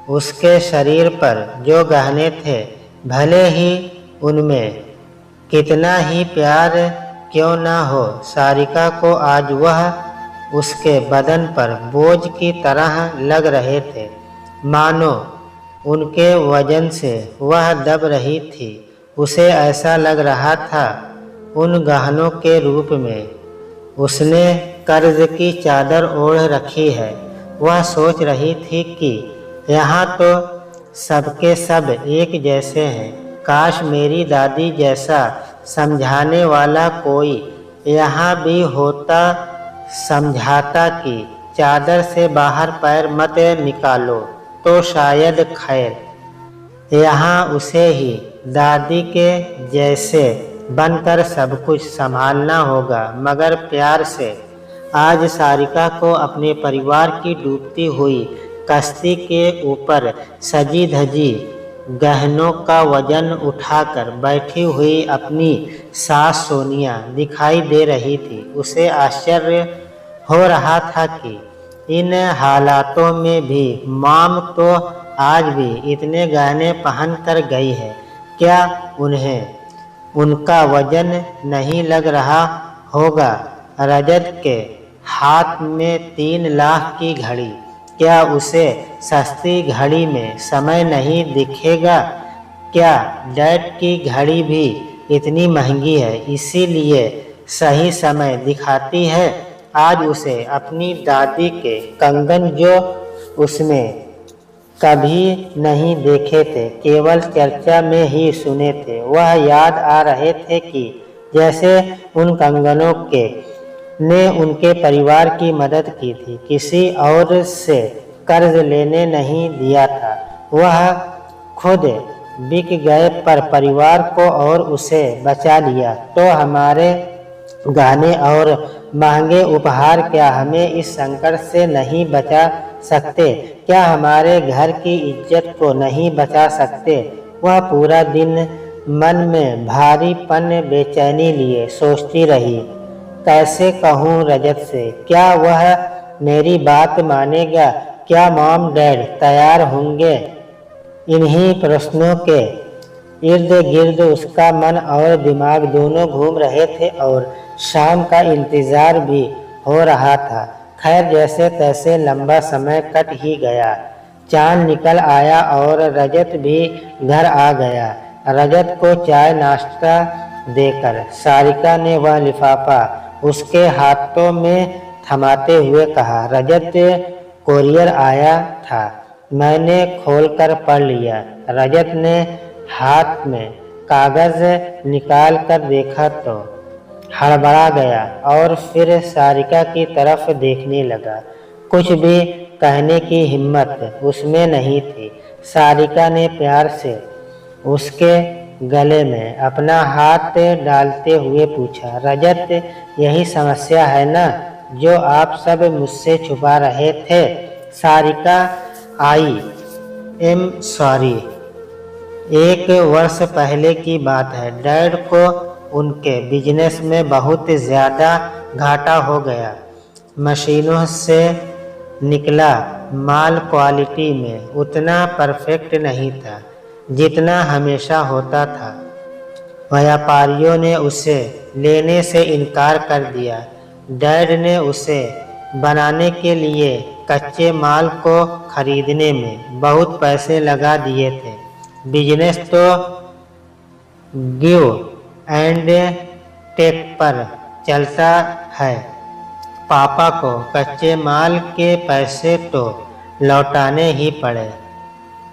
उसके शरीर पर जो गहने थे, भले ही उनमें कितना ही प्यार क्यों ना हो, सारिका को आज वह उसके बदन पर बोझ की तरह लग रहे थे, मानो उनके वजन से वह दब रही थी। उसे ऐसा लग रहा था उन गहनों के रूप में उसने कर्ज की चादर ओढ़ रखी है। वह सोच रही थी कि यहाँ तो सबके सब एक जैसे हैं। काश मेरी दादी जैसा समझाने वाला कोई यहाँ भी होता, समझाता कि चादर से बाहर पैर मत निकालो तो शायद खैर। यहाँ उसे ही दादी के जैसे बनकर सब कुछ संभालना होगा, मगर प्यार से। आज सारिका को अपने परिवार की डूबती हुई कश्ती के ऊपर सजी धजी गहनों का वजन उठाकर बैठी हुई अपनी सास सोनिया दिखाई दे रही थी। उसे आश्चर्य हो रहा था कि इन हालातों में भी मॉम तो आज भी इतने गहने पहन कर गई है। क्या उन्हें उनका वजन नहीं लग रहा होगा? रजत के हाथ में 3 लाख की घड़ी, क्या उसे सस्ती घड़ी में समय नहीं दिखेगा? क्या डैड की घड़ी भी इतनी महंगी है, इसीलिए सही समय दिखाती है? आज उसे अपनी दादी के कंगन, जो उसने कभी नहीं देखे थे, केवल चर्चा में ही सुने थे, वह याद आ रहे थे कि जैसे उन कंगनों के ने उनके परिवार की मदद की थी, किसी और से कर्ज लेने नहीं दिया था। वह खुद बिक गए पर परिवार को और उसे बचा लिया। तो हमारे गहने और महंगे उपहार क्या हमें इस संकट से नहीं बचा सकते? क्या हमारे घर की इज्जत को नहीं बचा सकते? वह पूरा दिन मन में भारीपन बेचैनी लिए सोचती रही। कैसे कहूँ रजत से? क्या वह मेरी बात मानेगा? क्या मॉम डैड तैयार होंगे? इन्हीं प्रश्नों के इर्द गिर्द उसका मन और दिमाग दोनों घूम रहे थे और शाम का इंतजार भी हो रहा था। खैर, जैसे तैसे लंबा समय कट ही गया। चांद निकल आया और रजत भी घर आ गया। रजत को चाय नाश्ता देकर सारिका ने वह लिफाफा उसके हाथों में थमाते हुए कहा, रजत, कोरियर आया था, मैंने खोलकर पढ़ लिया। रजत ने हाथ में कागज निकाल कर देखा तो हड़बड़ा गया और फिर सारिका की तरफ देखने लगा। कुछ भी कहने की हिम्मत उसमें नहीं थी। सारिका ने प्यार से उसके गले में अपना हाथ डालते हुए पूछा, रजत, यही समस्या है ना जो आप सब मुझसे छुपा रहे थे? Sarika, I am sorry. 1 वर्ष पहले की बात है। डैड को उनके बिजनेस में बहुत ज़्यादा घाटा हो गया। मशीनों से निकला माल क्वालिटी में उतना परफेक्ट नहीं था जितना हमेशा होता था। व्यापारियों ने उसे लेने से इनकार कर दिया। डैड ने उसे बनाने के लिए कच्चे माल को खरीदने में बहुत पैसे लगा दिए थे। बिजनेस तो गिव एंड टेक पर चलता है। पापा को कच्चे माल के पैसे तो लौटाने ही पड़े।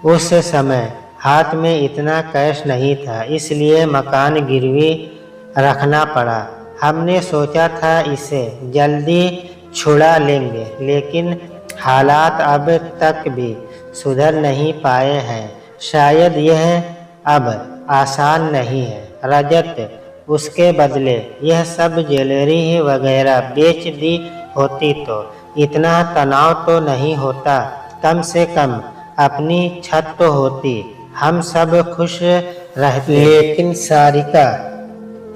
उस समय हाथ में इतना कैश नहीं था, इसलिए मकान गिरवी रखना पड़ा। हमने सोचा था इसे जल्दी छुड़ा लेंगे, लेकिन हालात अब तक भी सुधर नहीं पाए हैं। शायद यह अब आसान नहीं है। रजत, उसके बदले यह सब ज्वेलरी वगैरह बेच दी होती तो इतना तनाव तो नहीं होता। कम से कम अपनी छत तो होती, हम सब खुश रहते। लेकिन सारिका,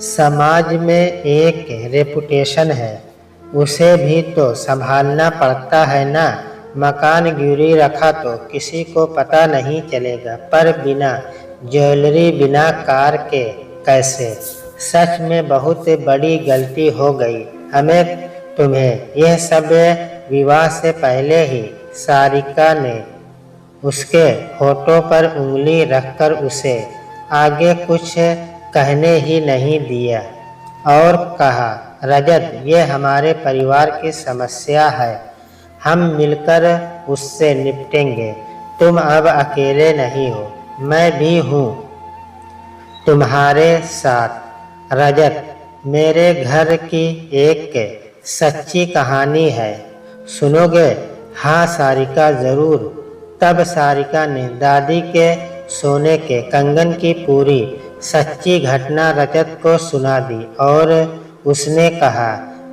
समाज में एक रेपुटेशन है, उसे भी तो संभालना पड़ता है ना। मकान गिरवी रखा तो किसी को पता नहीं चलेगा, पर बिना ज्वेलरी, बिना कार के कैसे? सच में बहुत बड़ी गलती हो गई हमें तुम्हें यह सब विवाह से पहले ही। सारिका ने उसके होठों पर उंगली रखकर उसे आगे कुछ कहने ही नहीं दिया और कहा, रजत, ये हमारे परिवार की समस्या है, हम मिलकर उससे निपटेंगे। तुम अब अकेले नहीं हो, मैं भी हूँ तुम्हारे साथ। रजत, मेरे घर की एक सच्ची कहानी है। सुनोगे? हाँ सारिका, ज़रूर। तब सारिका ने दादी के सोने के कंगन की पूरी सच्ची घटना रजत को सुना दी और उसने कहा,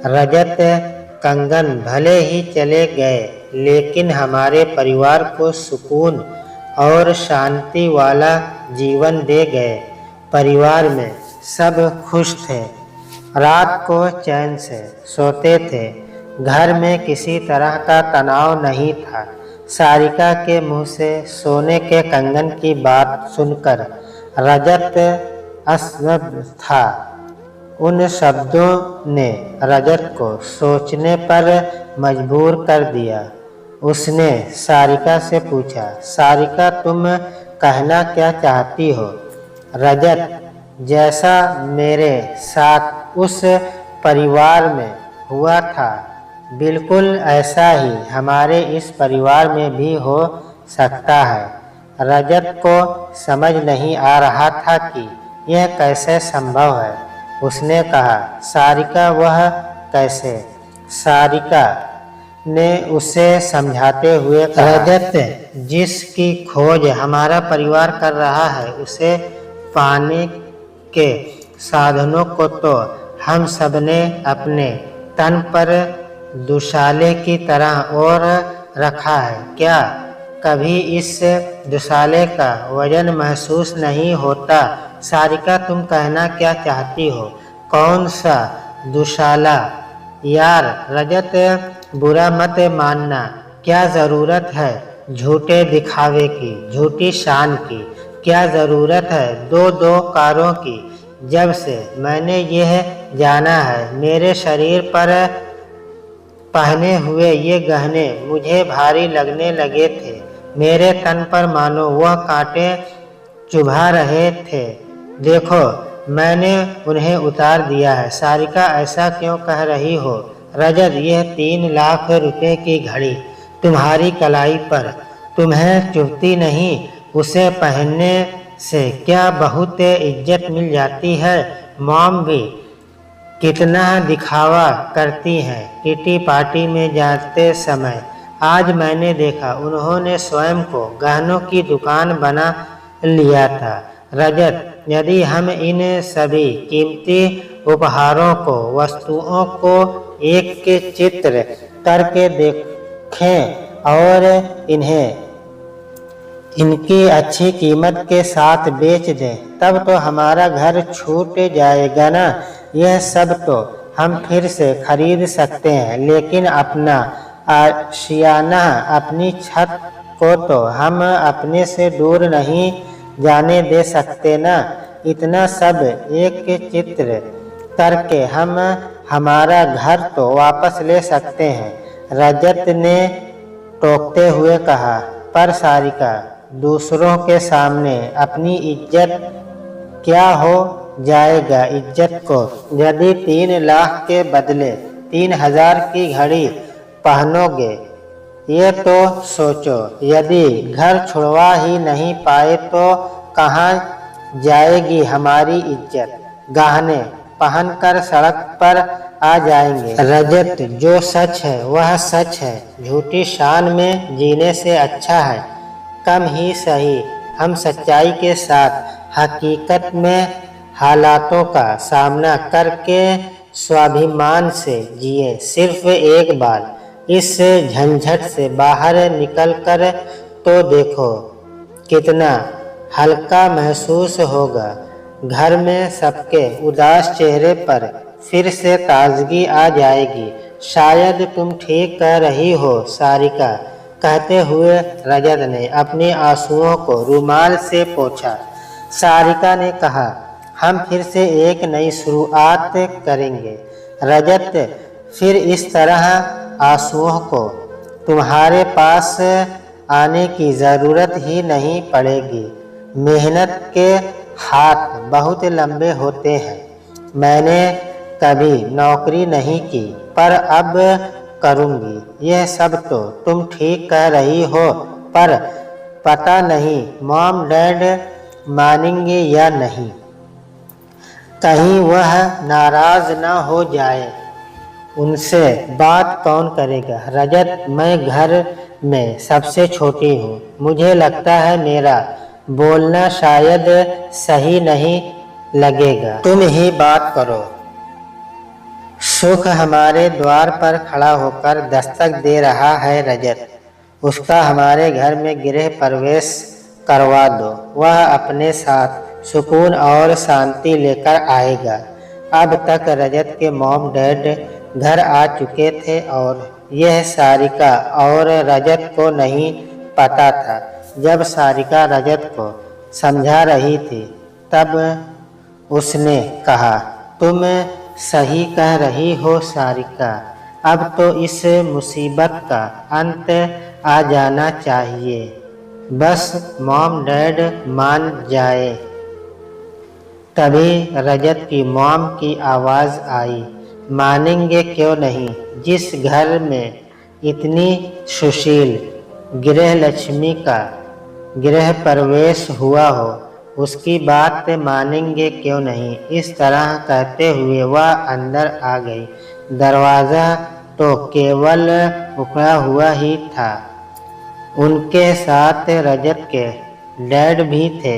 रजत, कंगन भले ही चले गए लेकिन हमारे परिवार को सुकून और शांति वाला जीवन दे गए। परिवार में सब खुश थे, रात को चैन से सोते थे, घर में किसी तरह का तनाव नहीं था। सारिका के मुंह से सोने के कंगन की बात सुनकर रजत अस्तव्यस्त था। उन शब्दों ने रजत को सोचने पर मजबूर कर दिया। उसने सारिका से पूछा, सारिका, तुम कहना क्या चाहती हो? रजत, जैसा मेरे साथ उस परिवार में हुआ था बिल्कुल ऐसा ही हमारे इस परिवार में भी हो सकता है। रजत को समझ नहीं आ रहा था कि यह कैसे संभव है। उसने कहा, सारिका, वह कैसे? सारिका ने उसे समझाते हुए कहा, रजत, जिसकी खोज हमारा परिवार कर रहा है उसे पाने के साधनों को तो हम सबने अपने तन पर दुशाले की तरह और रखा है। क्या कभी इस दुशाले का वजन महसूस नहीं होता? सारिका, तुम कहना क्या चाहती हो? कौन सा दुशाला? यार रजत, बुरा मत मानना। क्या ज़रूरत है झूठे दिखावे की, झूठी शान की? क्या ज़रूरत है दो दो कारों की? जब से मैंने यह जाना है मेरे शरीर पर पहने हुए ये गहने मुझे भारी लगने लगे थे। मेरे तन पर मानो वह कांटे चुभा रहे थे। देखो, मैंने उन्हें उतार दिया है। सारिका, ऐसा क्यों कह रही हो? रजत, यह 3 लाख रुपए की घड़ी तुम्हारी कलाई पर तुम्हें चुभती नहीं? उसे पहनने से क्या बहुत इज्जत मिल जाती है? मॉम भी कितना दिखावा करती हैं किटी पार्टी में जाते समय। आज मैंने देखा उन्होंने स्वयं को गहनों की दुकान बना लिया था। रजत, यदि हम इन सभी कीमती उपहारों को, वस्तुओं को एक के चित्र करके देखें और इन्हें इनकी अच्छी कीमत के साथ बेच दें, तब तो हमारा घर छूट जाएगा ना। यह सब तो हम फिर से खरीद सकते हैं, लेकिन अपना आशियाना, अपनी छत को तो हम अपने से दूर नहीं जाने दे सकते ना। इतना सब एक के चित्र करके हम हमारा घर तो वापस ले सकते हैं। रजत ने टोकते हुए कहा, पर सारिका, दूसरों के सामने अपनी इज्जत क्या हो जाएगा? इज्जत को यदि 3 लाख के बदले 3000 की घड़ी पहनोगे, ये तो सोचो। यदि घर छुड़वा ही नहीं पाए तो कहाँ जाएगी हमारी इज्जत? गहने पहनकर सड़क पर आ जाएंगे। रजत, जो सच है वह सच है। झूठी शान में जीने से अच्छा है कम ही सही हम सच्चाई के साथ हकीकत में हालातों का सामना करके स्वाभिमान से जिए। सिर्फ एक बार इस झंझट से बाहर निकलकर तो देखो, कितना हल्का महसूस होगा। घर में सबके उदास चेहरे पर फिर से ताजगी आ जाएगी। शायद तुम ठीक कह रही हो सारिका, कहते हुए रजत ने अपने आंसुओं को रुमाल से पोंछा। सारिका ने कहा, हम फिर से एक नई शुरुआत करेंगे। रजत, फिर इस तरह आंसुओं को तुम्हारे पास आने की ज़रूरत ही नहीं पड़ेगी। मेहनत के हाथ बहुत लंबे होते हैं। मैंने कभी नौकरी नहीं की, पर अब करूँगी। यह सब तो तुम ठीक कह रही हो, पर पता नहीं मॉम डैड मानेंगे या नहीं। कहीं वह नाराज न हो जाए। उनसे बात कौन करेगा? रजत, मैं घर में सबसे छोटी हूँ। मुझे लगता है मेरा बोलना शायद सही नहीं लगेगा। तुम ही बात करो। सुख हमारे द्वार पर खड़ा होकर दस्तक दे रहा है रजत। उसका हमारे घर में गृह प्रवेश करवा दो। वह अपने साथ सुकून और शांति लेकर आएगा। अब तक रजत के मॉम डैड घर आ चुके थे और यह सारिका और रजत को नहीं पता था। जब सारिका रजत को समझा रही थी तब उसने कहा, तुम सही कह रही हो सारिका, अब तो इस मुसीबत का अंत आ जाना चाहिए। बस मॉम डैड मान जाए। तभी रजत की मॉम की आवाज़ आई, मानेंगे क्यों नहीं? जिस घर में इतनी सुशील गृहलक्ष्मी का गृह प्रवेश हुआ हो उसकी बात मानेंगे क्यों नहीं? इस तरह कहते हुए वह अंदर आ गई। दरवाज़ा तो केवल उखड़ा हुआ ही था। उनके साथ रजत के डैड भी थे।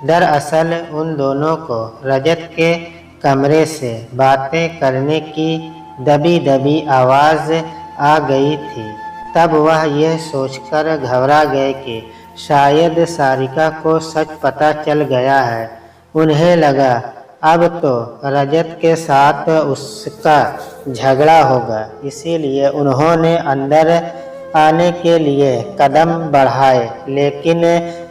दरअसल उन दोनों को रजत के कमरे से बातें करने की दबी दबी आवाज़ आ गई थी। तब वह यह सोचकर घबरा गए कि शायद सारिका को सच पता चल गया है। उन्हें लगा अब तो रजत के साथ उसका झगड़ा होगा, इसीलिए उन्होंने अंदर आने के लिए कदम बढ़ाए। लेकिन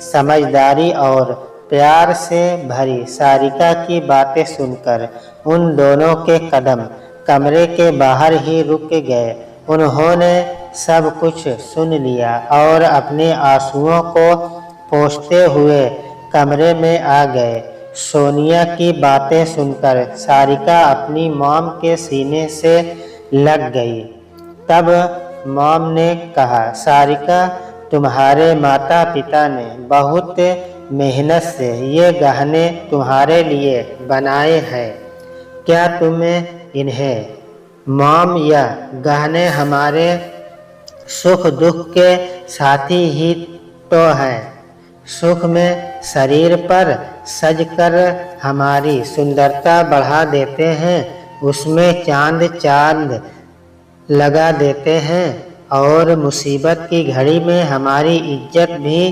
समझदारी और प्यार से भरी सारिका की बातें सुनकर उन दोनों के कदम कमरे के बाहर ही रुक गए। उन्होंने सब कुछ सुन लिया और अपने आंसुओं को पोंछते हुए कमरे में आ गए। सोनिया की बातें सुनकर सारिका अपनी मॉम के सीने से लग गई। तब मॉम ने कहा, सारिका, तुम्हारे माता पिता ने बहुत मेहनत से ये गहने तुम्हारे लिए बनाए हैं। क्या तुम्हें इन्हें मॉम, या गहने हमारे सुख दुख के साथी ही तो हैं। सुख में शरीर पर सजकर हमारी सुंदरता बढ़ा देते हैं, उसमें चांद चांद लगा देते हैं और मुसीबत की घड़ी में हमारी इज्जत भी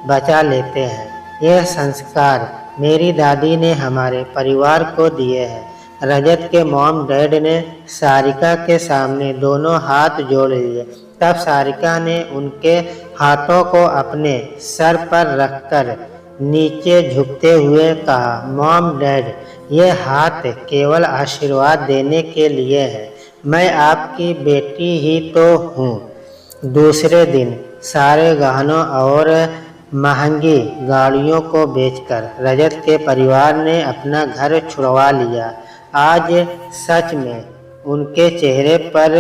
बचा लेते हैं। यह संस्कार मेरी दादी ने हमारे परिवार को दिए हैं। रजत के मॉम डैड ने सारिका के सामने दोनों हाथ जोड़ लिए। तब सारिका ने उनके हाथों को अपने सर पर रखकर नीचे झुकते हुए कहा, मॉम डैड, ये हाथ केवल आशीर्वाद देने के लिए है। मैं आपकी बेटी ही तो हूँ। दूसरे दिन सारे गहनों और महंगी गाड़ियों को बेचकर रजत के परिवार ने अपना घर छुड़वा लिया। आज सच में उनके चेहरे पर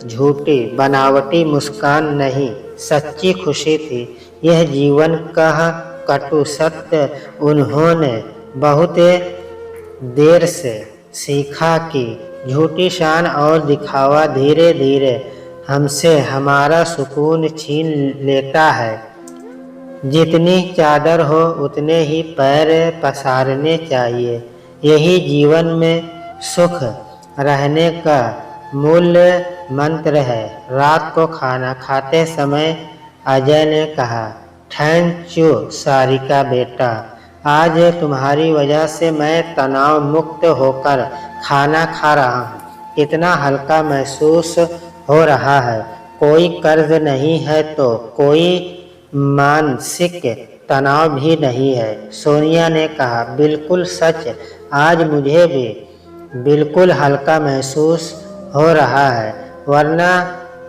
झूठी बनावटी मुस्कान नहीं, सच्ची खुशी थी। यह जीवन का कटु सत्य उन्होंने बहुत देर से सीखा कि झूठी शान और दिखावा धीरे धीरे हमसे हमारा सुकून छीन लेता है। जितनी चादर हो उतने ही पैर पसारने चाहिए। यही जीवन में सुख रहने का मूल मंत्र है। रात को खाना खाते समय अजय ने कहा, थैंक यू सारिका बेटा, आज तुम्हारी वजह से मैं तनाव मुक्त होकर खाना खा रहा हूँ। कितना हल्का महसूस हो रहा है। कोई कर्ज नहीं है तो कोई मानसिक तनाव भी नहीं है। सोनिया ने कहा, बिल्कुल सच, आज मुझे भी बिल्कुल हल्का महसूस हो रहा है, वरना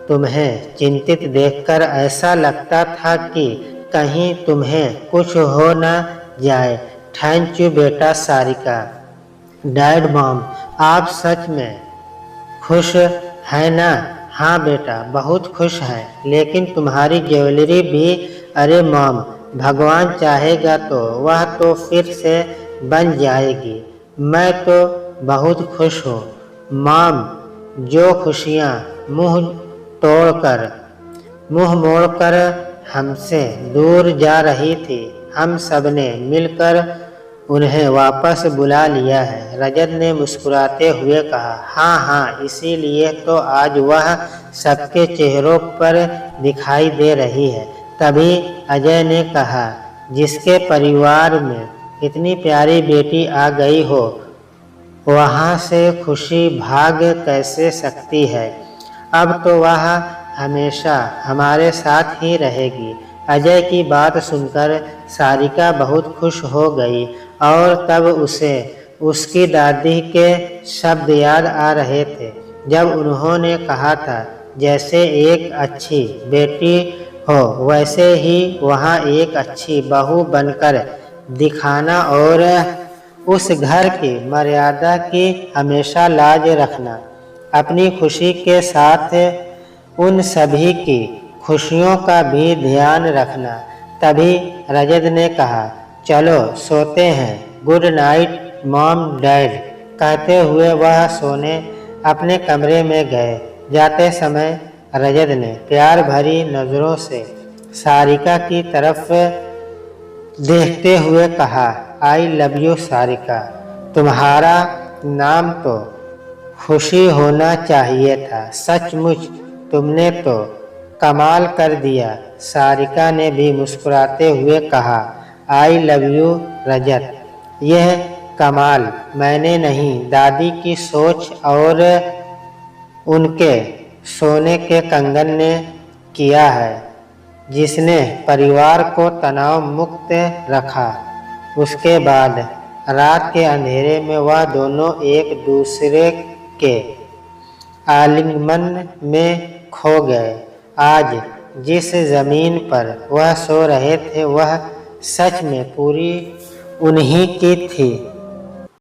तुम्हें चिंतित देखकर ऐसा लगता था कि कहीं तुम्हें कुछ हो न जाए। थैंक यू बेटा सारिका। डैड मॉम, आप सच में खुश हैं ना? हाँ बेटा, बहुत खुश हैं, लेकिन तुम्हारी ज्वेलरी भी। अरे मॉम, भगवान चाहेगा तो वह तो फिर से बन जाएगी। मैं तो बहुत खुश हूँ। मॉम, जो खुशियाँ मुंह मोड़कर हमसे दूर जा रही थी, हम सब ने मिलकर उन्हें वापस बुला लिया है। रजत ने मुस्कुराते हुए कहा, हाँ हाँ, इसीलिए तो आज वह सबके चेहरों पर दिखाई दे रही है। तभी अजय ने कहा, जिसके परिवार में इतनी प्यारी बेटी आ गई हो, वहाँ से खुशी भाग कैसे सकती है। अब तो वह हमेशा हमारे साथ ही रहेगी। अजय की बात सुनकर सारिका बहुत खुश हो गई और तब उसे उसकी दादी के शब्द याद आ रहे थे, जब उन्होंने कहा था, जैसे एक अच्छी बेटी हो वैसे ही वहाँ एक अच्छी बहू बनकर दिखाना और उस घर की मर्यादा की हमेशा लाज रखना। अपनी खुशी के साथ उन सभी की खुशियों का भी ध्यान रखना। तभी रजत ने कहा, चलो सोते हैं, गुड नाइट मॉम डैड। कहते हुए वह सोने अपने कमरे में गए। जाते समय रजत ने प्यार भरी नज़रों से सारिका की तरफ देखते हुए कहा, आई लव यू सारिका। तुम्हारा नाम तो खुशी होना चाहिए था। सचमुच तुमने तो कमाल कर दिया। सारिका ने भी मुस्कुराते हुए कहा, आई लव यू रजत। यह कमाल मैंने नहीं, दादी की सोच और उनके सोने के कंगन ने किया है, जिसने परिवार को तनाव मुक्त रखा। उसके बाद रात के अंधेरे में वह दोनों एक दूसरे के आलिंगन में खो गए। आज जिस जमीन पर वह सो रहे थे, वह सच में पूरी उन्हीं की थी।